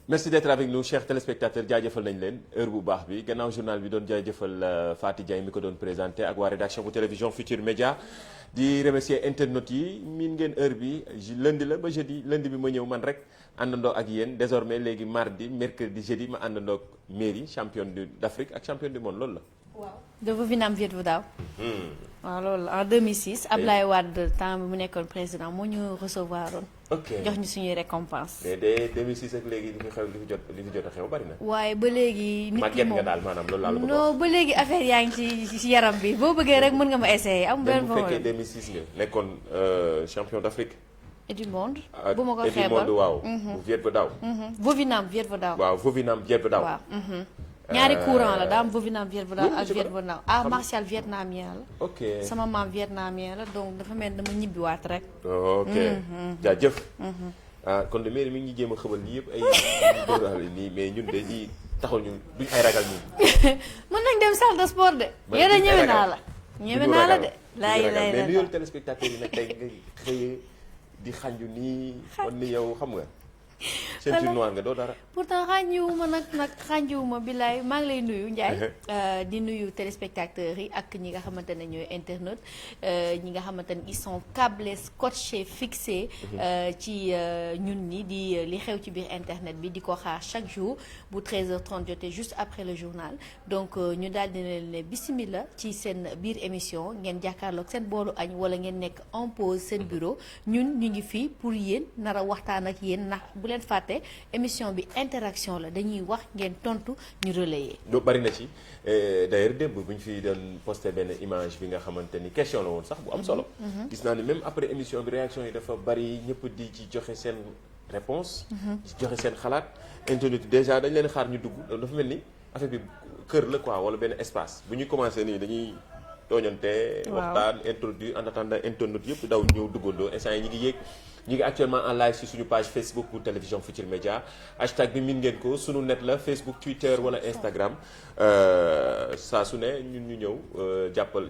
merci d'être avec nous chers téléspectateurs jaajëfal nañ leen heure bu baax bi gannaaw journal bi doon jaajëfal Faty Diagne mi ko doon présenté ak waa rédaction bu télévision Futur Média di remercier internautes yi miin ngeen heure bi lundi la ba jeudi lundi bi ma ñëw man rek àndandoo ak yéen désormais léegi mardi mercredi jeudi ma àndandoo ak mairie championne d'Afrique ak championne du monde loolu la. waaw de Vovinam Viet Vo Dao. waaw loolu la en 2006 Ablaye Wade temps bi mu nekkoon président moo ñu recevoir woon. ok jox ñu suñuy récompense. mais de 2006 ak léegi li fi jot a xew bari na. waaye ba léegi. nit ki màgget moom nga daal maanaam loolu laa la bëgg a non ba léegi affaire yaa ngi ci yaram bi boo bëggee rek mën nga ma essayer am benn bu fekkee 2006 nga nekkoon champion d'Afrique. et du monde. bu ma ko et xeebal du monde waaw. bu Viet Vo Dao. Vovinam Viet Vo Dao. waaw Vovinam Viet Vo Dao. waaw. ñaari courant la daam Vovinam Viet Vo Dao ak Viet Vo Dao ah martial vietnamien la. ok sama maam vietnamien la donc dafa mel dama ñibbiwaat rek. ok jaajëf. ah kon de mairie mi ngi jéem a xëbal lii yëpp ay nii mais ñun de lii taxul ñun duñ ay ragal ñun. mën nañ dem salle de sport de. yow de ñëwee naa la. ñëwee naa la de. laay lay mais nuyul téléspectateurs yi nag tey nga xëyee di xanju nii. wan ni yow xam nga. ceinture noire nga doo dara. pourtant xànjiwuma nag xànjiwuma bilaay maa ngi lay nuyu Ndiaye. di nuyu téléspectateurs yi ak ñi nga xamante ne ñooy internautes ñi nga xamante ne ils sont câblés scotchés fixés. ci ñun ñi di li xew ci biir internet bi di ko xaar chaque jour bu 13h30 jotee juste après le journal donc ñu daal di leen ne bismillah ci seen biir émission ngeen jàkkaarloog seen boolu añ wala ngeen nekk en pause seen bureau ñun ñu ngi fii pour yéen nar a waxtaan ak yéen ndax bu leen fàtte émission bi interaction la dañuy wax ngeen tontu ñu relayer. doo bari na ci d'ailleurs démb bu ñu fi doon posté benn image bi nga xamante ni question la woon sax bu am solo. gis naa ni même après émission bi réaction yi dafa bari ñëpp di ci joxe seen réponse ci joxe seen xalaat internet déjà dañ leen xaar ñu dugg dafa mel ni affaire bi kër la quoi wala benn espace bu ñu commencé nii dañuy tooñante. waxtaan introduire en attendant internet yëpp daw ñëw duggandoo instant yi ñu ngi yéeg. ñu ngi actuellement en live sur suñu page Facebook pour télévision Futur Média hashtag bi min ngeen ko sunu net la Facebook Twitter wala Instagram saa su ne ñun ñu ñëw jàppal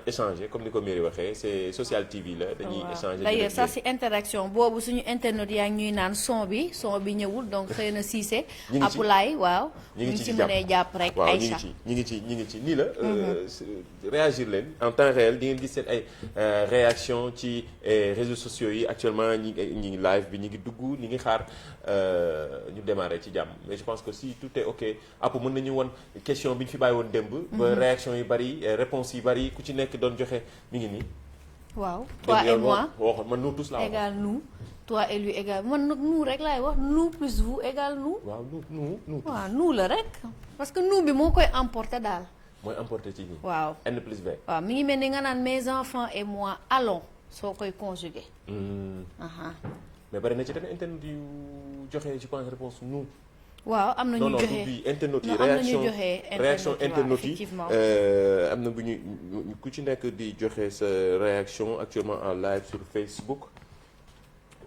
échanger comme ni ko Mairie waxee c'est Social TV la dañuy échanger. d'ailleurs ça c'est interaction boobu suñu internet yaa ngi ñuy naan son bi ñëwul donc xëy na Cissé. ñu ngi ci Apulaay waaw. ñu ngi ci mënee jàpp rek. waaw Aïcha ñu ngi ci nii la. réagir leen en temps réel di ngeen gis seen ay réaction ci réseaux sociaux yi actuellement ñi ngi live bi ñi ngi dugg ñi ngi xaar ñu démarrer ci jàmm mais je pense que si tout est ok après mën nañu won question bi ñu fi bàyyi woon démb. ba réaction yi bari réponse yi bari ku ci nekk doon joxe mi ngi nii. waaw toi et moi waxoon man nous tous laa wax. égal nous toi et lui égal man nag nous rek laay wax nous plus vous égal nous. waaw nous. waaw nous la rek parce que nous bi moo koy emporter daal. mooy emporter ci ñi. waaw N plus V. waaw mi ngi mel ni nga naan mes enfants et moi allons soo koy conjuguer. mais bari na ci tamit internet yu joxe je pense réponse nous. waaw am na ñu joxe non bi internautes yi réaction internautes yi am na bu ñu ku ci nekk di joxe sa réaction actuellement en live sur Facebook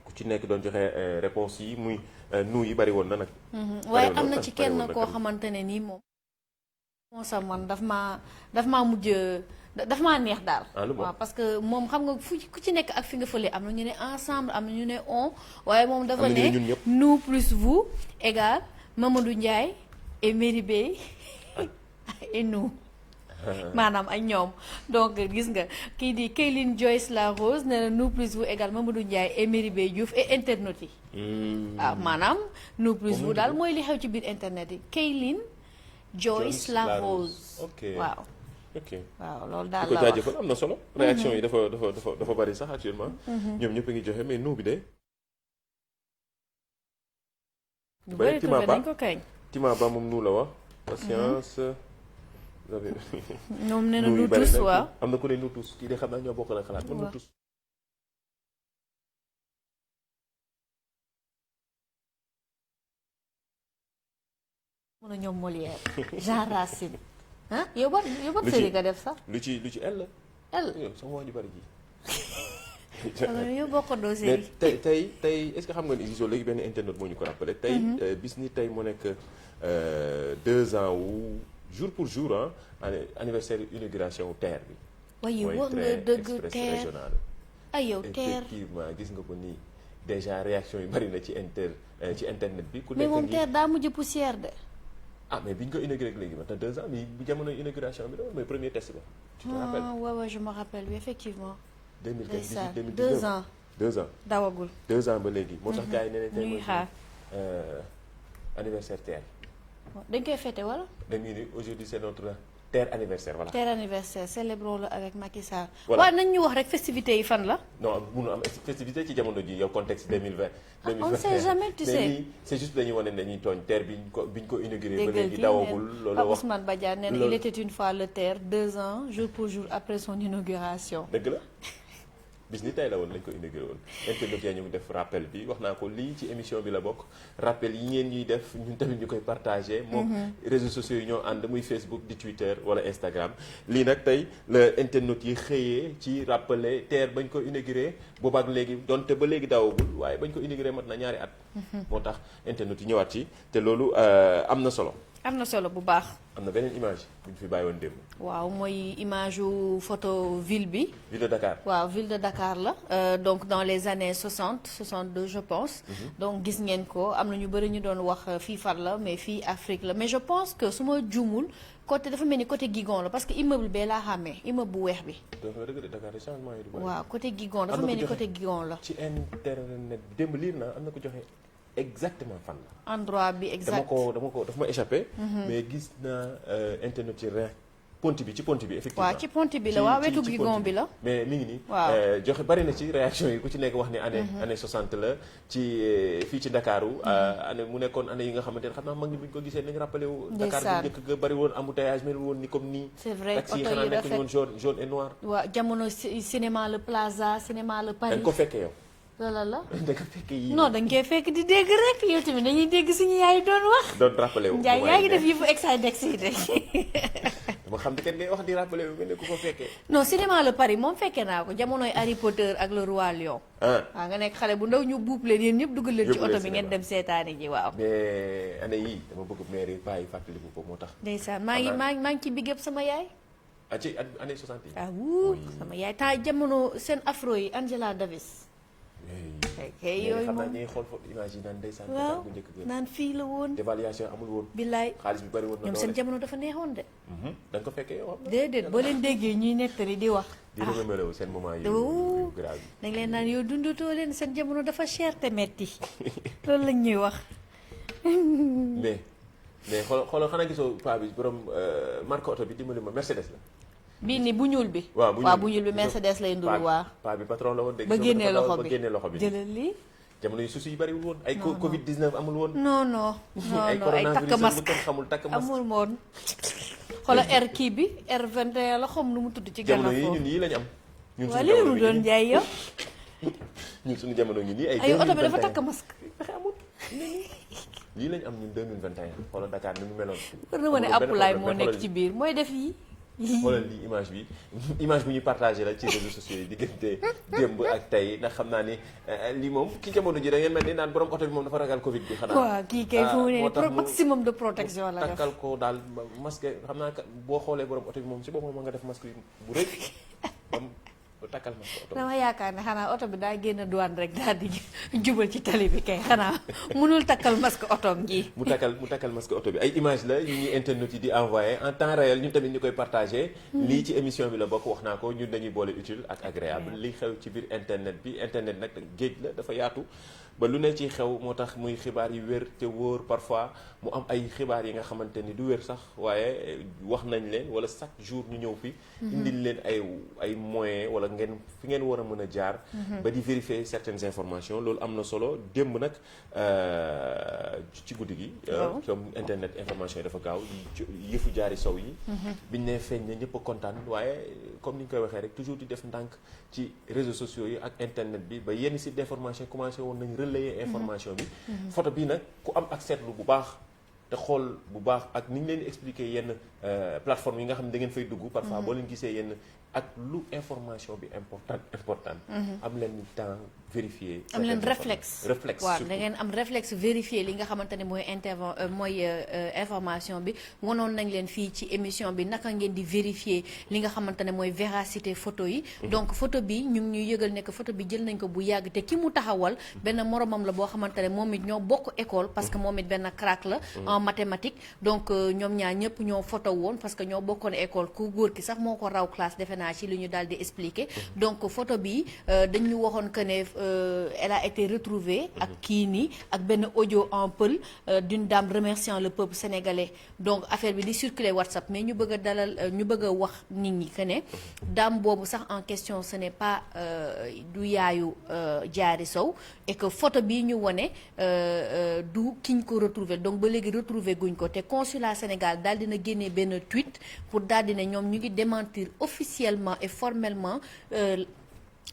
ku ci nekk doon joxe réponse yi muy nous yi bari woon na nag. waaye am na ci kenn koo xamante ne nii moom. moo sa man daf maa mujj daf maa neex daal. waaw parce que moom xam nga ku ci nekk ak fi nga fële am na ñu ne ensemble am na ñu ne on waaye moom dafa ne nous plus vous égal Mamadou Ndiaye et Merry Bey et nous maanaam ak ñoom donc gis nga kii di Kayline Joyce La Rose ne nous plus vous égal Mamadou Ndiaye et Merry Bey Diouf et internautes yi. waaw maanaam nous plus vous daal mooy li xew ci biir internet yi Kayline Joyce La Rose. waaw. ok waaw loolu daal ko la wax jaajëfal am na solo. réaction yi dafa bari sax actuellement. ñoom ñëpp a ngi joxe mais nous bi de. ñu bëri tuddee nañ ko kañ. Timaba moom nous la wax. patience. ñoom nee na nous tous waaw. am na ku ne nous tous kii de xam naa ñoo bokk na xalaat man nous tous. mun a ñoom Molière Jean Racine ah yow ban série nga def sax. lu ci L la. yow sama wax ju bari ji. yow bokkandoo série. mais tey est-ce que xam nga ni gisoo léegi benn internet moo ñu ko rappelé. tey bis ni tey mu nekk 2 ans wu jour pour jour anniversaire inauguration TER bi. waaye wax nga dëgg TER régional. ay yow TER effectivement gis nga ko nii déjà réaction yi bari na ci internet bi. ku mais nekk moom TER daa mujj poussière de. ah mais bi ñu ko inauguré léegi maintenant 2 ans mais bu jamono inauguration bi la mooy premier test ba. tu te rappelles waaw je me rappelle oui effectivement. 2015 2019 2 ans. 2 ans dawagul. 2 ans ba léegi. moo tax gars yi nee nañ tey ñuy mooy xaar anniversaire TER. dañ koy fêté wala. dañuy ni aujourd'hui c'est notre TER anniversaire voilà. TER anniversaire célébrons-le avec Macky Sall. Voilà. waaw nañ ñu wax rek festivités yi fan la. non mënu am festivité ci jamono ji yow contexte 2020. on ne sait jamais tu sais. mais c'est juste dañuy wane ne dañuy tooñ TER bi ñu ko inauguré. ba déggal léegi dawagul loolu wax Ousmane Badiane nee na il était une fois le TER 2 ans jour pour jour après son inauguration. dëgg la bis ni tey la woon lañ ko inauguré woon internet yaa ñu def rappel bi wax naa ko lii ci émission bi la bokk rappel yi ngeen ñuy def ñun tamit ñu koy partagé moom réseaux sociaux yi ñoo ànd muy Facebook di Twitter wala Instagram lii nag tey la internet yi xëyee ci rappelé TER bañ ko inauguré boobaak léegi donte ba léegi daawagul waaye bañ ko inauguré mat na ñaari at moo tax internet yi ñëwaat ci te loolu am na solo bu baax. am na beneen image bu ñu fi bàyyi woon démb. waaw mooy image u photo ville bi. ville de Dakar. waaw ville de Dakar la donc dans les années 60 62 je pense. donc gis ngeen ko am na ñu bëri ñu doon wax fii far la mais fii Afrique la mais je pense que su ma juumul côté dafa mel ni côté Guigon la parce que immeuble bee laa xàmmee immeuble bu weex bi. donc nga dëgg de Dakar changement yi du bëri. waaw côté Guigon dafa mel ni côté Guigon la. ci internet bi démb liir naa am na ko joxe. exactement fan la. endroit bi exact dafa ma échappé. mais gis naa internet ci pont bi effectivement. waaw ci pont bi la waaw wetu Guigon bi la. mais mi ngi nii. waaw joxe bari na ci réaction yi ku ci nekk wax ni année 60 la ci fii ci Ndakaaru. année mu nekkoon année yi nga xamante ne xam naa mag ñi bu ñu ko gisee nañu rappelé wu. Dakar bu njëkk ga bari woon embouteillage mel woon ni comme nii. c'est vrai taxi yi xanaa nekk woon jaune et noir. waaw jamono cinéma le Plaza cinéma le Paris. dañ ko fekkee yow. loolu la. da nga fekkee yii. non dañ koy fekk di dégg rek yow tamit dañuy dégg suñu yaay doon wax. doon rappelé wu. Ndiaye yaa ngi def yëfu excidex yi de. dama xam ne kenn ngay wax di rappelé wu mel ne ku ko fekkee. non cinéma le Paris moom fekkee naa ko jamonoy Harry Potter ak le Roi Lion. waaw nga nekk xale bu ndaw ñu buub leen yéen ñëpp dugal leen ci oto bi ngeen dem seetaani ji waaw. mais année yii dama bëgg maire yi paa yi fàttaliku ko moo tax. ndeysaan maa ngi ci big up sama yaay. ci année 60 yi. wuu sama yaay temps jamono seen afro yi Angela Davis. kay yooyu xam naa ñuy xool foofu image yi naan ndeysaan. waaw bu njëkk ga naan fii la woon. dévaluation amul woon. billaay xaalis bi bari woon na ñoom seen jamono dafa neexoon de. da nga ko fekkee yow. déedéet boo leen déggee ñuy nettali di wax. di remémoré seen moment yu grave yi. dañ leen naan yow dundatoo leen seen jamono dafa cher te metti loolu lañ ñuy wax. mais xoolal xanaa gisoo paa bi borom marque oto bi dimbali ma Mercedes la. bii ni bu ñuul bi. waaw bu ñuul bi Mercedes lay nduru waa. paa bi patron la woon dégg ba génnee loxo bi jëlal lii. jamono yu soucis yi bariwul woon. ay Covid 19 amul woon. non ay takk masque xamul takk masque amul woon. xoolal R kii bi R21 la xam nu mu tudd ci gannaaw foofu jamono yi ñun yii lañu am. ñun suñu jamono yi doon jaay yow. ñun suñu jamono yi nii ay oto bi dafa takk masque. fexe amul lii lañu am ñun 2021 xoolal Dakar ni mu meloon. war na ma ne Apulaay moo nekk ci biir mooy def yi. xoolal lii image bu ñuy partagé la ci réseaux sociaux yi diggante démb ak tey ndax xam naa ni lii moom ki jamono ji da ngeen mel ni naan borom oto bi moom dafa ragal Covid bi. xanaa waaw kii kay fu mu ne maximum de protection la def takkal ko daal masque xam naa boo xoolee borom oto bi moom si boppam ma nga def masque bu rëy bam takkal masque oto bi. dama yaakaar ne xanaa oto bi daa génn douane rek daal di jubal ci tali bi kay xanaa mënul takkal masque otoom gi. mu takkal masque oto bi ay image la yu ñuy internet yi di envoyé en temps réel ñun tamit ñu koy partagé. lii ci émission bi la bokk wax naa ko ñun dañuy boole utile ak agréable li xew ci biir internet bi internet nag géej la dafa yaatu. ba lu ne ci xew moo tax muy xibaar yu wér te wóor parfois mu am ay xibaar yi nga xamante ni du wér sax waaye wax nañ leen wala chaque jour ñu ñëw fi indil leen ay moyens wala ngeen fi ngeen war a mën a jaar ba di vérifier certaines informations loolu am na solo démb nag ci guddi gi comme internet information yi dafa gaaw yëfu jaari sow yi biñ ne feeñ na ñëpp a kontaan waaye comme ni ñu koy waxee rek toujours di def ndànk ci réseaux sociaux yi ak internet bi ba yenn site d'information commencé woon nañ relayer information bi photo bii nag ku am ak seetlu bu baax te xool bu baax ak ni ñu leen di expliquer yenn plateforme yi nga xam ne da ngeen fay dugg parfois boo leen gisee yenn ak lu information bi importante am leen temps vérifier am leen réflexe waaw da ngeen am réflexe vérifier li nga xamante ne mooy information bi wanoon nañ leen fii ci émission bi naka ngeen di vérifier li nga xamante ne mooy véracité photo yi donc photo bi ñu ngi ñuy yëgal ne que photo bi jël nañ ko bu yàgg te ki mu taxawal benn moromam la boo xamante ne moom it ñoo bokk école parce que moom it benn crack la en mathématique donc ñoom ñaar ñëpp ñoo photo woon parce que ñoo bokkoon école ku góor ki sax moo ko raw classe defe naa ci li ñu daal di expliquer donc photo bi dañu waxoon que ne elle a été retrouvée ak kii nii ak benn audio en peul d'une dame remerciant le peuple sénégalais donc affaire bi di circuler WhatsApp mais ñu bëgg a dalal ñu bëgg a wax nit ñi que ne dame boobu sax en question ce n'est pas du yaayu Diary Sow et que photo bii ñu wone du kiñ ko retrouver donc ba léegi retrouver guñ ko te consulat Sénégal daal dina génnee benn tweet pour daal dina ñoom ñu ngi démentir officiellement et formellement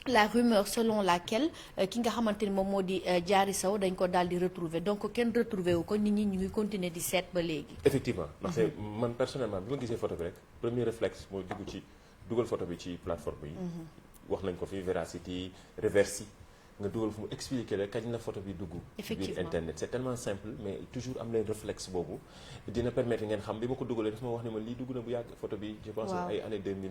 la rumeur selon laquelle ki nga xamante ni moom moo di Diary Sow dañ ko daal di retrouver donc kenn retrouver wu ko nit ñi ñu ngi continuer di seet ba léegi. effectivement ndax man personnellement bi ma gisee photo bi rek premier réflexe mooy dugal photo bi ci plateforme yi. wax nañ ko fi Veracity Reversi nga dugal fu mu expliquer la kañ la photo bi dugg. effectivement biir internet c'est tellement simple mais toujours am leen réflexe boobu dina permettre ngeen xam bi ma ko dugalee dafa ma wax ne ma lii dugg na bu yàgg photo bi. je pense ay années 2000.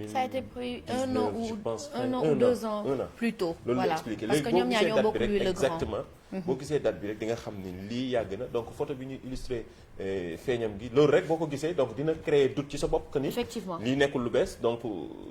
ça a été pris un an ou 2 ans plus tôt. loolu la expliqué parce que ñoom ñaar ñoo bokk lui le grand exactement. boo gisee date bi rek di nga xam ni lii yàgg na donc photo bi ñu illustré feeñam gi loolu rek boo ko gisee donc dina créer doute ci sa bopp que ni. effectivement lii nekkul lu bees donc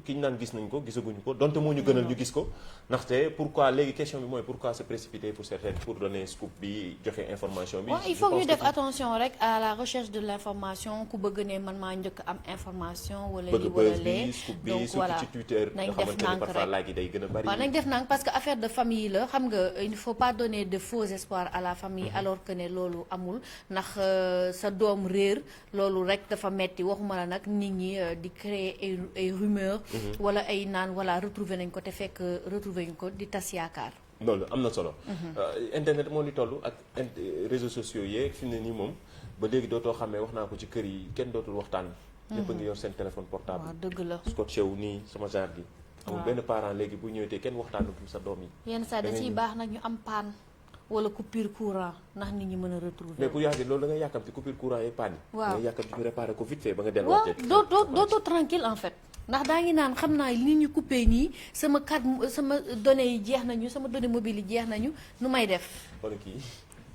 ki ñu naan gis nañ ko gisaguñu ko donte moo ñu gënal ñu gis ko ndaxte pourquoi léegi question bi mooy pourquoi se précipiter pour certaines pour donner scoop bi joxe information bi. il faut que ñu def attention rek à la recherche de l'information ku bëgg ne man maa njëkk am information wala li wala lee donc voilà ci Twitter nañ def nànk rek laaj yi day gën a bari. waaw nañ def nànk parce que affaire de famille la xam nga il ne faut pas donner de faux espoirs à la famille alors que ne loolu amul ndax sa doom réer loolu rek dafa metti waxuma la nag nit ñi di créer ay rumeurs wala ay naan voilà retrouver nañ ko te fekk retrouver ñu ko di tas yaakaar. loolu am na solo. internet moo li toll ak réseaux sociaux yeeg fi mu ne nii moom ba léegi dootoo xamee wax naa ko ci kër yi kenn dootul waxtaan. ñëpp a ngi yor seen téléphone portable. waaw dëgg la scotché wu nii sama genre gi. amul benn parent léegi bu ñëwee te kenn waxtaanatul sa doom yi. yenn saa da ciy baax nag ñu am panne wala coupure courant ndax nit ñi mën a retrouver. mais pour yàgg loolu da ngay yàkkamti coupure courant yi panne. waaw da ngay yàkkamti ñu réparer ko vite fait ba nga delluwaat. waaw dootoo tranquille en fait. ndax daa ngi naan xam naa li ñu coupé nii sama données yi jeex nañu sama données mobile yi jeex nañu nu may def. wala kii.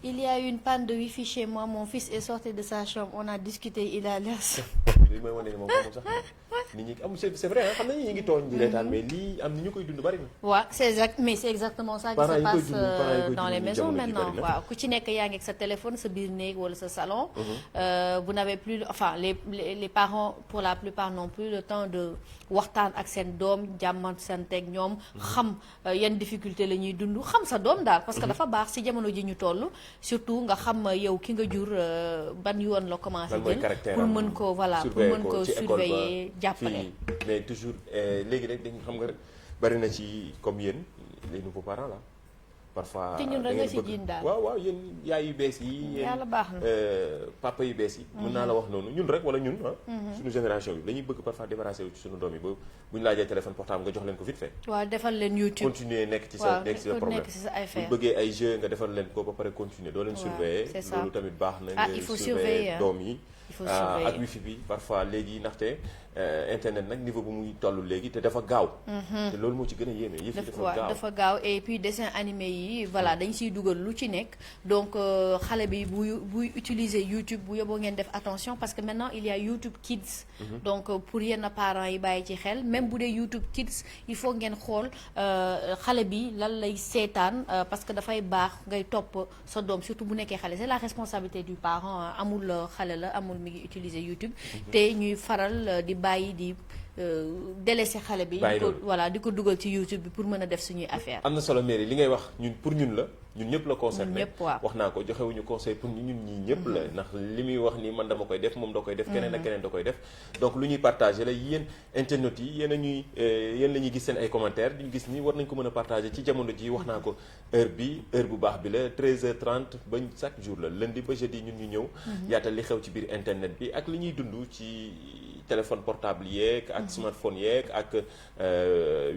Il y a eu une panne de wifi chez moi mon fils est sorti de sa chambre on a discuté il a l'air. li may wane ne moom amul sax nit ñi am c'est vrai xam nañu ñu ngi tooñ di reetaan mais lii am ni ñu koy dund bari na. waaw c'est exactement ça qui se passe dans les maisons maintenant waaw ku ci nekk yaa ngi ak sa téléphone sa biir néeg wala sa salon. vous n'avez plus enfin les parents pour la plupart n'ont plus le temps de waxtaan ak seen doom jàmmanteeg ñoom. xam yan difficulté la ñuy dund xam sa doom daal. parce que dafa baax ci jamono ji ñu toll surtout nga xam yow ki nga jur ban yoon la commencé jël pour mën ko voilà pour mën ko surveiller jàppale. mais toujours léegi rek dañu xam nga rek bari na ci comme yéen les nouveaux parents là parfois. te ñun rek nga ci jiin daal waaw yéen yaay yu bees yi. yàlla baax na papa yu bees yi. mën naa la wax noonu ñun rek wala ñun suñu génération bi dañuy bëgg parfois débarrasser wu ci suñu doom yi ba bu ñu laajee téléphone portable nga jox leen ko vite fait. waaw defal leen YouTube continuer nekk ci sa problème bu bëggee ay jeux nga defal leen ko ba pare continuer doo leen surveiller. c'est ça loolu tamit baax na. il faut surveiller doom yi. il faut surveiller ak wifi bi parfois léegi ndaxte internet nag niveau bu muy toll léegi te dafa gaaw. te loolu moo ci gën a yéeme yëf yi dafa gaaw et puis dessin animé yi voilà dañ siy dugal lu ci nekk donc xale bi buy utiliser YouTube bu yóbboo ngeen def attention parce que maintenant il y a YouTube Kids. donc pour yenn parents yi bàyyi ci xel même bu dee YouTube Kids il faut ngeen xool xale bi lan lay seetaan parce que dafay baax ngay topp sa doom surtout bu nekkee xale c'est la responsabilité du parent amul xale la amul mi ngi utiliser YouTube. te ñuy faral di bàyyi di délaissé xale bi. di ko dugal ci YouTube bi pour mën a def suñuy affaire. am na solo mairie li ngay wax pour ñun la ñun ñëpp la concerné. wax naa ko joxewuñu conseil pour ñun ñii ñëpp la ndax li muy wax ni man dama koy def moom da koy def. keneen ak keneen da koy def donc lu ñuy partagé la yéen internautes yi yéen la ñuy gis seen ay commentaires duñu gis ni war nañ ko mën a partagé ci jamono ji wax naa ko heure bu baax bi la 13h30 ba chaque jour la lundi ba jeudi ñun ñu ñëw. yaatal li xew ci biir internet bi ak li ñuy dund ci téléphone portable yeeg ak smartphone yeeg ak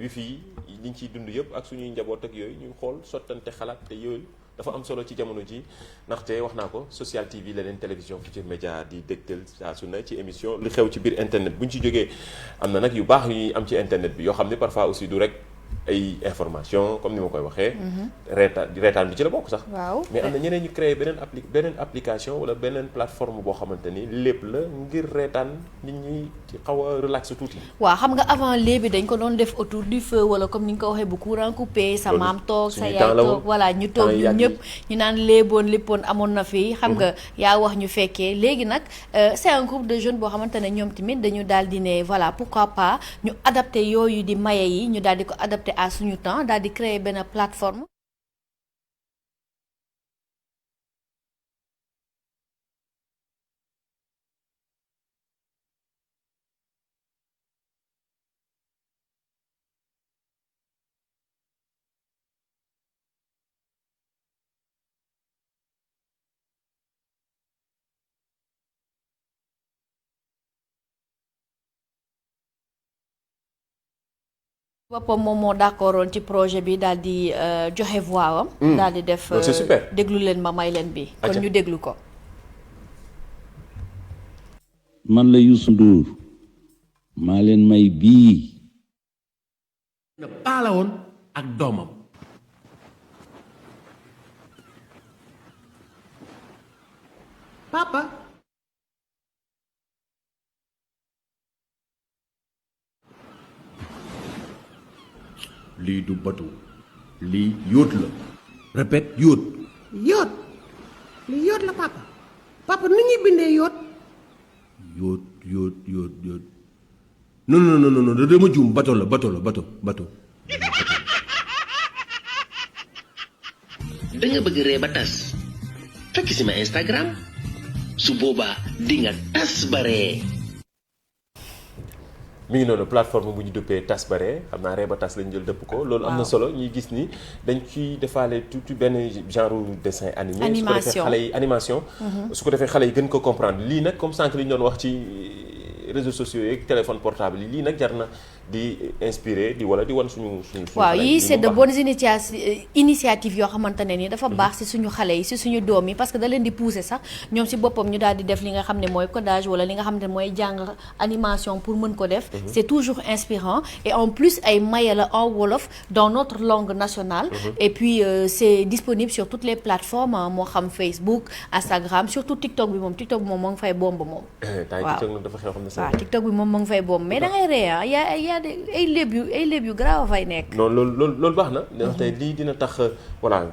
wifi yi li ñu ciy dund yëpp ak suñuy njaboot ak yooyu ñu xool sottante xalaat te yooyu dafa am solo ci jamono ji ndaxte wax naa ko Social TV la leen télévision Futurs Médias di dégtal saa su ne ci émission li xew ci biir internet bu ñu ci jógee am na nag yu baax yu ñuy am ci internet bi yoo xam ne parfois aussi du rek ay information comme ni ma koy waxee. reetaan bi ci la bokk sax. waaw mais am na ñeneen ñu créé beneen application wala beneen plateforme boo xamante ni lépp la ngir reetaan nit ñi ci xaw a relax tuuti. waaw xam nga avant léegi dañ ko doon def autour du feu wala comme ni nga ko waxee bu courant coupé sa maam toog sa yaay toog voilà ñu toog ñun ñëpp ñu naan léeboon léppoon amoon na fi. xam nga yaa wax ñu fekkee léegi nag c'est un groupe de jeunes boo xamante ne ñoom tamit dañu daal di ne voilà pourquoi pas ñu adapté yooyu di maye yi ñu daal di ko adapté à suñu temps daal di créer benn plateforme. boppam moom moo d'accordoon ci projet bi daal di joxe voix am. daal di def c'est super. déglu leen ma may leen bi kon ñu déglu ko. man la Youssou Ndour maa leen may bii. na paala woon ak doomam. papa. lii du bateau lii yóot la répète yóot. yóot lii yóot la papa papa nu ñuy bindee yóot. yóot non dama juum bateau la bateau. da nga bëgg ree ba tas fekk si ma Instagram su boobaa di nga tas ba ree. mi ngi noonu plateforme bu ñu dëppee tas bare xam naa ree ba tas lañ jël dëpp ko loolu am na solo ñuy gis ni dañ ciy defaale tuuti benn genre dessin animé animation su ko defee xale yi gën ko comprendre lii nag comme sànq li ñu doon wax ci réseaux sociaux yeeg téléphone portable yi lii nag jar na di inspiré di wala di wan suñu waaw yii c'est de bonnes initiatives yoo xamante ne ni dafa baax ci suñu xale yi ci suñu doom yi parce que da leen di pousser sax ñoom ci boppam ñu daal di def li nga xam ne mooy codage wala li nga xam ne mooy jàng animation pour mën ko def c'est toujours inspirant et en plus ay maye la en wolof dans notre langue nationale et puis c'est disponible sur toutes les plateformes moo xam Facebook Instagram surtout TikTok bi moom moo ngi fay bomb moom waaw TikTok bi moom moo ngi fay bomb mais da ngay ree yaa ay léeb yu grave fay nekk. non loolu baax na. ndax tey lii dina tax voilà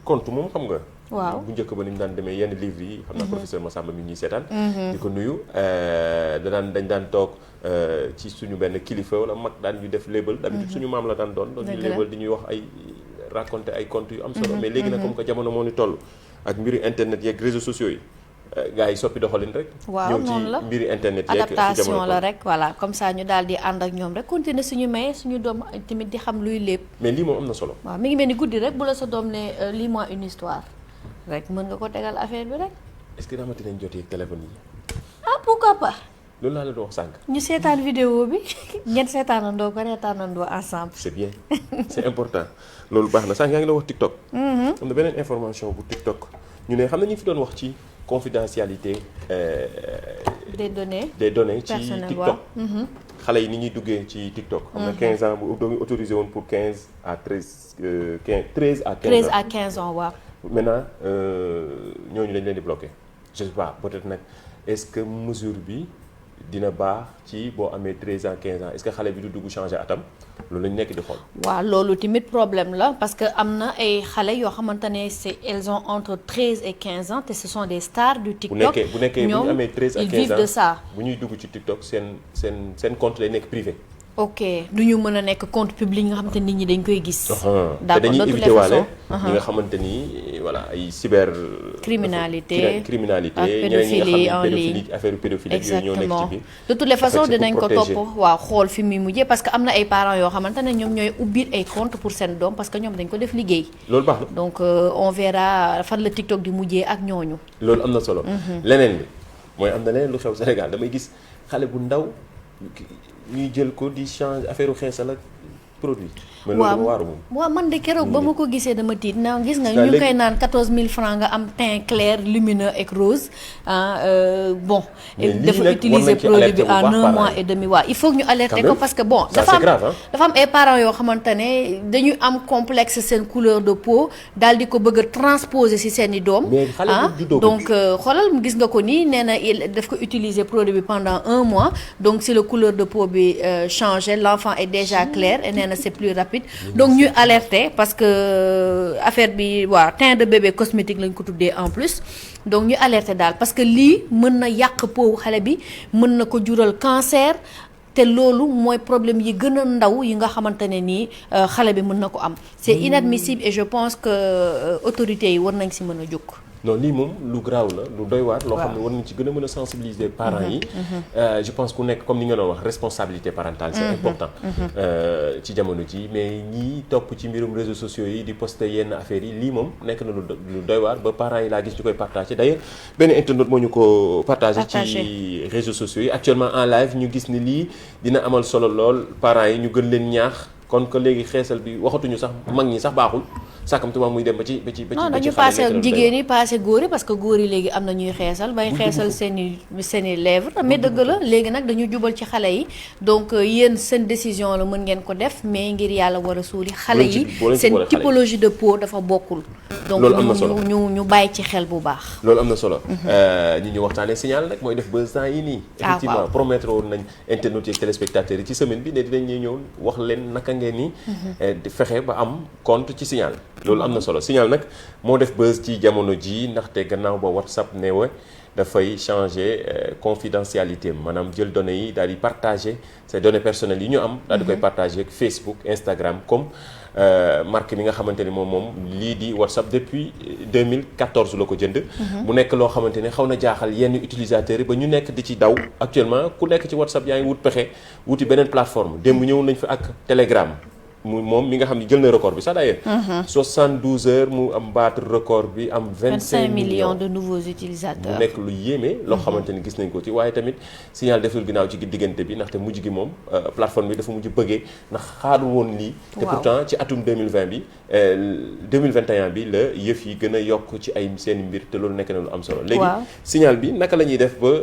compte moom xam nga. waaw bu njëkk ba ni mu daan demee yenn livres yi. xam naa professeur Massamba mi ñuy seetaan. di ko nuyu dañ daan toog ci suñu benn kilifa wala mag daan ñu def label. d'habitude suñu maam la daan doon ñu label di ñuy wax ay raconter ay contes yu am solo. mais léegi nag comme que jamono moo ni toll ak mbiru internet yeeg réseaux sociaux yi. gaa yi soppi doxalin rek. waaw noonu la ñëw ci mbiri internet yeeg adaptation la rek voilà comme ça ñu daal di ànd ak ñoom rek continuer suñu maye suñu doom tamit di xam luy lépp. mais lii moom am na solo. waaw mi ngi mel ni guddi rek bu la sa doom ne lis-moi une histoire rek mën nga ko tegal affaire bi rek. est-ce que damati nañ jotee téléphone yi. ah pourquoi pas. loolu laa la doon wax sànq. ñu seetaan vidéo bi ngeen seetaanandoo ko reetaanandoo ensemble. c'est bien c'est important loolu baax na sànq yaa ngi la wax TikTok. am na beneen information bu TikTok ñu ne xam na ñu fi doon wax ci. confidentialité des données ci TikTok xale yi ni ñuy duggee ci TikTok am na 15 ans bu doon autorisé woon pour 13 à 15 ans waaw maintenant ñooñu dañ leen di bloqué je sais pas peut-être nag est-ce que mesure bi dina baax ci boo amee 13 ans 15 ans est-ce que xale bi du dugg changer atam loolu lañu nekk di xool. waaw loolu tamit problème la parce que am na ay xale yoo xamante ne elles ont entre 13 et 15 ans te ce sont des stars du TikTok. bu nekkee bu ñu amee 13 ak 15 ans ils vivent de ça. bu ñuy dugg ci TikTok seen compte lay nekk privé. ok du ñu mën a nekk compte public nga xamante nit ñi dañ koy gis. te dañuy éviter waale ñi nga xamante ni voilà ay cyber. criminalité criminalité ak pédophilie en ligne affaire pédophilie yooyu ñoo nekk ci biir. de toutes les façons dinañ ko topp waaw xool fi muy mujjee parce que am na ay parents yoo xamante ne ñoom ñooy ubbiir ay compte pour seen doom parce que ñoom dañ ko def liggéey. loolu baax na donc on verra fan la TikTok di mujjee ak ñooñu. loolu am na solo. leneen li mooy am na leneen lu xew Sénégal damay gis xale bu ndaw. ñuy jël ko di change affaire xeesal ak produit. mais loolu dama waaru moom. waaw man de keroog ba ma ko gisee dama tiit na gis nga ñu koy naan 14000 francs nga am teint clair lumineux et rose bon. dafa utiliser produit bi en 1 mois et demi waaw il faut que ñu alerter ko parce que bon. dafa am ay parents yoo xamante ne dañuy am complexe seen couleur de peau daal di ko bëgg a transposer ci seen i doom. donc xoolal gis nga ko nii nee na daf ko utiliser produit bi pendant 1 mois donc si la couleur de peau bi changé l'enfant est déjà clair et nee na c'est plus rapide. donc ñuy alerter parce que affaire bi waaw teint de bébé cosmétique lañ ko tuddee en plus donc ñu alerter daal parce que lii mën na yàq peau xale bi mën na ko jural cancer te loolu mooy problème yi gën a ndaw yi nga xamante ne nii xale bi mën na ko am c'est inadmissible et je pense que autorités yi war nañ ci mën a jóg. non lii moom lu graaw la lu doy waar loo xam ne war nañ ci gën a mën a sensibiliser parents yi je pense ku nekk comme ni nga doon wax responsabilité parentale c'est important ci jamono ji mais ñii topp ci mbirum réseaux sociaux yi di poster yenn affaires yi lii moom nekk na lu doy waar ba parents yi laa gis ñu koy partager d'ailleurs benn internaute moo ñu ko partager ci réseaux sociaux yi actuellement en live ñu gis ni lii dina amal solo lool parents yi ñu gën leen ñaax kon que léegi xeesal bi waxatuñu sax mag ñi sax baaxul sàkkamtuma muy dem ba ci non dañu passé jigéen yi passé góor yi parce que góor yi léegi am na ñuy xeesal bay xeesal seeni lèvres mais dëgg la léegi nag dañu jubal ci xale yi donc yéen seen décision la mën ngeen ko def mais ngir yàlla war a suuli xale yi seen typologie de peau dafa bokkul donc ñu bàyyi ci xel bu baax loolu am na solo ñu waxtaanee signal nag mooy def buzz temps yi nii effectivement promettre woon nañ internautes yi téléspectateurs yi ci semaine bi ne dinañ ñëw wax leen naka ngeen ni di fexe ba am compte ci signal loolu am na solo signal nag moo def buzz ci jamono ji ndaxte gannaaw ba WhatsApp ne wa dafay changer confidentialité maanaam jël données yi daal di partager ces données personnelles yi ñu am daal di koy partager ak Facebook Instagram comme marque bi nga xamante ni moom lii di WhatsApp depuis 2014 la ko jënd mu nekk loo xamante ne xaw na jaaxal yenn utilisateurs yi ba ñu nekk di ci daw actuellement ku nekk ci WhatsApp yaa ngi wut pexe wuti beneen plateforme démb ñëw nañ fa ak Telegram moom mi nga xam ne jël na record bi sax d'ailleurs 72 heures mu am battre record bi am 25 millions de nouveaux utilisateurs mu nekk lu yéeme loo xamante ni gis nañ ko ci waaye tamit signal deful ginnaaw ci diggante bi ndaxte mujj gi moom plateforme bi dafa mujj bëggee ndax xaaru woon lii te pourtant ci atum 2020 bi 2021 bi la yëf yi gën a yokk ci ay seeni mbir te loolu nekk na lu am solo léegi signal bi naka la ñuy def ba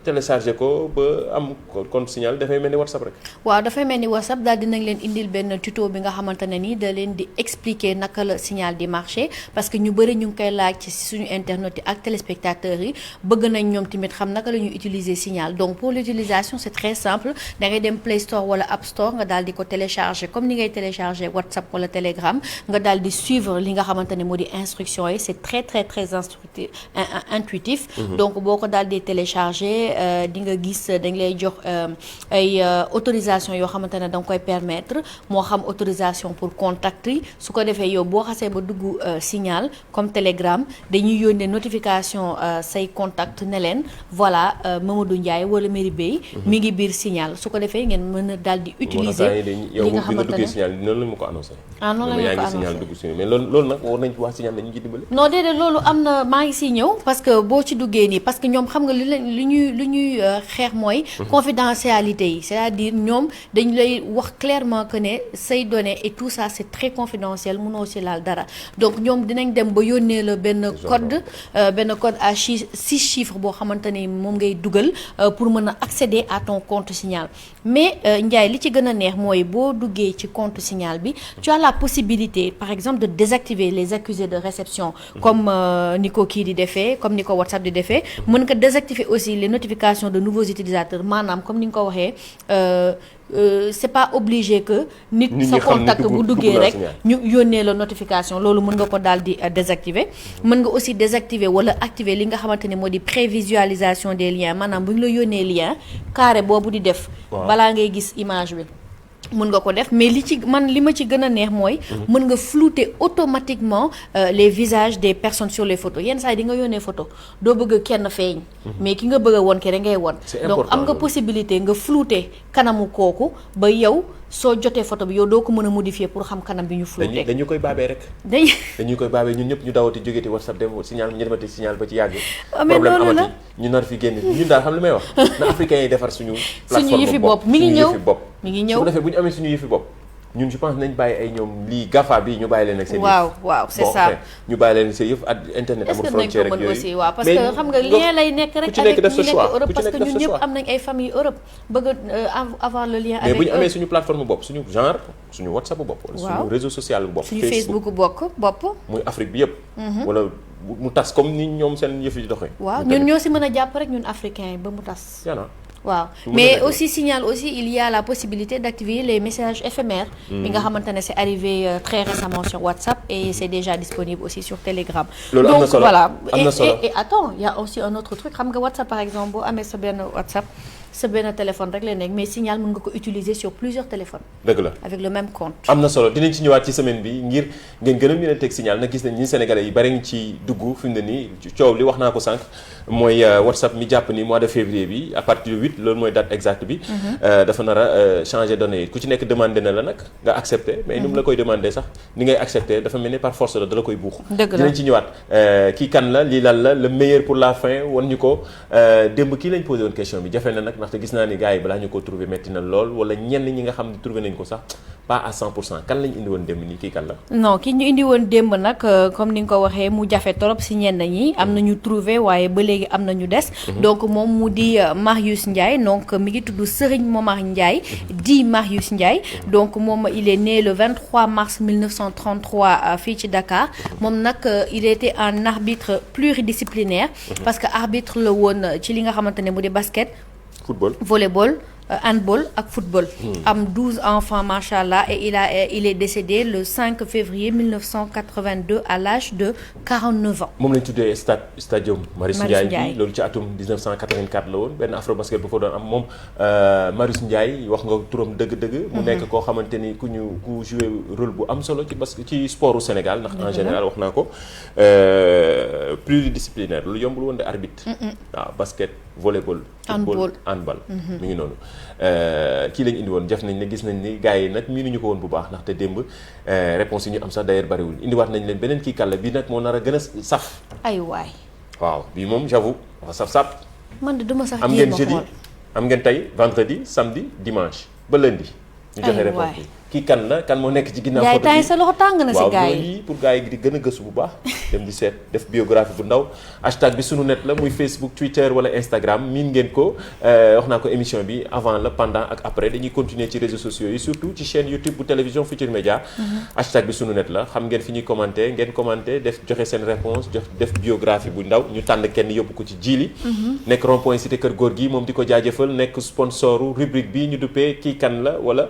télécharger ko ba am compte signal dafay mel ni WhatsApp rek waaw dafay mel ni WhatsApp daal dinañ leen indil benn tuto bi nga xamante ne ni da leen di expliquer naka la signal di marché parce que ñu bëri ñu ngi koy laaj ci suñu internet yi ak téléspectateurs yi bëgg nañ ñoom tamit xam naka la ñuy utiliser signal donc pour l'utilisation c'est très simple da ngay dem Play Store wala App Store nga daal di ko télécharger comme ni ngay télécharger WhatsApp wala Telegram nga daal di suivre li nga xamante ne moo di instruction yi c'est très très très intuitif donc boo ko daal di télécharger di nga gis dañ lay jox ay autorisation yoo xamante ne da nga koy permettre moo xam autorisation pour contact yi su ko defee yow boo xasee ba dugg signal comme Telegram dañuy yónnee notification say contact ne leen voilà Mamadou Ndiaye wala Mary Bey mi ngi biir signal su ko defee ngeen mën a daal di utiliser li nga xamante ne signal noonu la ñu ko annoncé noonu la ñu ko annoncé signal dugg signal mais loolu nag war nañ wax signal nañu ci dimbali non déedéet loolu am na maa ngi siy ñëw parce que boo ci duggee nii parce que ñoom xam nga li ñuy xeex mooy confidentialité yi c'est-à-dire ñoom dañ lay wax clairement que ne say données et tout ça c'est très confidentiel mënoo ci laal dara donc ñoom dinañ dem ba yónnee la benn code à 6 chiffres boo xamante ni moom ngay dugal pour mën a accéder à ton compte signal mais Ndiaye li ci gën a neex mooy boo duggee ci compte signal bi tu as la possibilité par exemple de désactiver les accusés de réception comme ni ko kii di defee comme ni ko WhatsApp di defee mën nga désactiver aussi les notifications notification de nouveaux utilisateurs maanaam comme ni nga ko waxee c'est pas obligé que nit sa contact bu duggee rek ñu yónnee la notification loolu mën nga ko daal di désactiver mën nga aussi désactiver wala activer li nga xamante ne moo di prévisualisation des liens maanaam bu ñu la yónnee lien carré boobu di def balaa ngay gis image bi mën nga ko def mais li ma ci gën a neex mooy mën nga flouter automatiquement les visages des personnes sur les photos yenn saa yi di nga yónnee photo doo bëgg kenn feeñ mais ki nga bëgg a won ke rek ngay won donc am nga possibilité nga flouter kanamu kooku ba yow soo jotee photo bi yow doo ko mën a modifier pour xam kanam bi ñu flouter dañu koy baabee rek dañu koy baabee ñun ñëpp ñu dawati jógeti WhatsApp dem signal ñu demati signal ba ci yàgg problème amati ñu nar fi génn ñun daal xam li may wax na africains yi defar suñu plateforme yëfi bopp mi ngi ñëw su ko defee bu ñu amee suñu yëfi bopp ñun je pense nañ bàyyi ay ñoom lii GAFA bi ñu bàyyi leen ak seen waaw c'est ça ñu bàyyi leen seen yëf ak internet amul frontière ak yooyu aussi waaw parce que xam nga lien lay nekk rek avec ñi nekk Europe parce que ñun ñëpp am nañ ay famille Europe bëgg avoir le lien avec mais bu ñu amee suñu plateforme bopp suñu genre suñu WhatsApp bopp wala suñu réseau social bopp suñu Facebook bopp muy Afrique bi yëpp wala mu tas comme ni ñoom seen yëf yi di doxee waaw ñun ñoo si mën a jàpp rek ñun africains yi ba mu tas waaw mais aussi signal aussi il y a la possibilité d'activer les messages éphémères bi nga xamante ne c'est arrivé très récemment sur WhatsApp et c'est déjà disponible aussi sur Telegram donc voilà et attends il y a aussi un autre truc xam nga WhatsApp par exemple boo amee sa benn WhatsApp sa benn téléphone rek la nekk mais signal mën nga ko utiliser sur plusieurs téléphones dëgg la avec le même compte am na solo dinañ ci ñëwaat ci semaine bi ngir ngeen gën a mën a teg signal nag gis nañ ñi Sénégalais yi bari ngi ci dugg fi mu ne nii coow li wax naa ko sànq mooy WhatsApp mi jàpp ni mois de février bi à partir du 8 loolu mooy date exacte bi dafa nar a changer données yi ku ci nekk demandé na la nag nga accepté mais ni mu la koy demandé sax ni ngay accepté dafa mel ni par force la da la koy buux dinañ ci ñëwaat kii kan la lii lan la le meilleur pour la fin wan ñu ko démb kii lañ posé woon question bi jafe na nag ndaxte gis naa ni gars yi balaa ñu ko trouvé métti na lool wala ñenn ñi nga xam ne trouvé nañ ko sax pas à 100% kan lañ indi woon démb nii kii kan la non ki ñu indi woon démb nag comme ni nga ko waxee mu jafe trop si ñenn ñi am nañu trouvé waaye ba léegi am nañu des donc moom mu di Marius Ndiaye donc mi ngi tudd Serigne Momar Ndiaye di Marius Ndiaye donc moom il est né le 23 mars 1933 fii ci Dakar moom nag il était un arbitre pluridisciplinaire parce que arbitre la woon ci li nga xamante ne mu di basket football volleyball handball ak football am 12 enfants machallah et il est décédé le 5 février 1982 à l'âge de 49 ans moom lañ tuddee stadium Marius Ndiaye bi loolu ci atum 1984 la woon benn afro basket bu fa doon am moom Marius Ndiaye wax nga turam dëgg-dëgg mu nekk koo xamante ni ku joué rôle bu am solo ci sportu Sénégal ndax en général wax naa ko pluridisciplinaire lu yombul woon de arbitre waaw basket volleyball football handball mi ngi noonu kii lañ indi woon jëf nañ ne gis nañ ni gars yi nag miinuñu ko woon bu baax ndaxte démb réponse yi ñu am sax d'ailleurs bariwul indiwaat nañ leen beneen kii kàlla bii nag moo nar a gën a saf ay waay waaw bii moom j'avoue dafa saf-saf man de duma sax am ngeen jeudi am ngeen tey vendredi samedi dimanche ba lundi ñu joxe réponse bi kii kan la kan moo nekk ci ginnaaw photo bi sa loxo tàng na si gars yi pour gars yi di gën a gëstu bu baax dem di seet def biographie bu ndaw hashtag bi sunu net la muy Facebook Twitter wala Instagram miin ngeen ko wax naa ko émission bi avant la pendant ak après dañuy continuer ci réseaux sociaux yi surtout ci chaîne YouTube bu télévision Futurs Médias hashtag bi sunu net la xam ngeen fi ñuy commenter ngeen commenter def joxe seen réponse def biographie bu ndaw ñu tànn kenn yóbbu ko ci jili nekk rond-point cité Kër Góor gi moom di ko jaajëfal nekk sponsoru rubrique bi ñu duppee kii kan la wala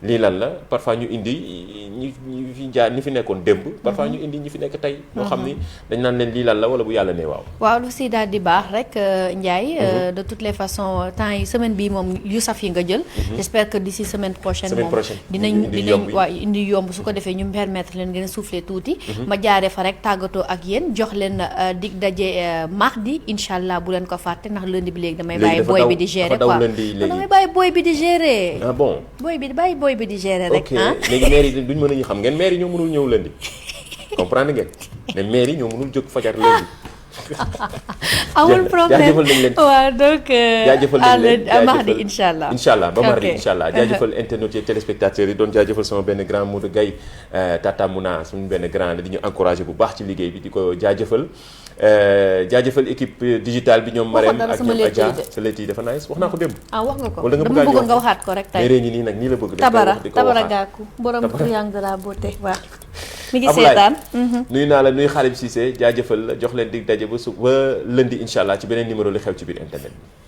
lii lan la parfois ñu indi ñi fi nekkoon démb parfois ñu indi ñi fi nekk tey ñoo xam ni dañ naan leen lii lan la wala bu yàlla ne waaw lu si daal di baax rek Ndiaye de toutes les façons temps yi semaine bi moom yu saf yi nga jël j'espère que d'ici semaine prochaine moom dinañ waaw indi yomb su ko defee ñu permettre leen ngeen souffler tuuti ma jaaree fa rek tàggatoo ak yéen jox leen dig daje mardi incha allah bu leen ko fàtte ndax lundi bi léegi damay bàyyi booy bi di gérer quoi damay bàyyi booy bi di gérer booy bi di gérer rek léegi maire yi duñ mën a ñu xam ngeen maire yi ñoo mënul ñëw lundi comprendre ngeen mais maire yi ñoo mënul jóg fajar lundi amul problème jaajëfal nañ leen waaw donc jaajëfal nañ leen mardi incha allah ba mardi incha allah jaajëfal internautes yi téléspectateurs yi doon jaajëfal sama benn grand Modou Gaye Tata Mouna suñu benn grand la di ñu encouragé bu baax ci liggéey bi di ko jaajëfal équipe digitale bi ñoom Marème ak ñoom Adja sa létt yi dafa nice wax naa ko démb wax nga ko wala nga dama bëggoon nga waxaat ko rek tey nii nag nii la bëgg tabara gàkku borom triangle de la beauté waaw mi ngi seetaan nuyu naa la nuyu Xaalim Cissé jaajëfal la jox leen dig daje ba lundi incha allah ci beneen numéro li xew ci biir internet bi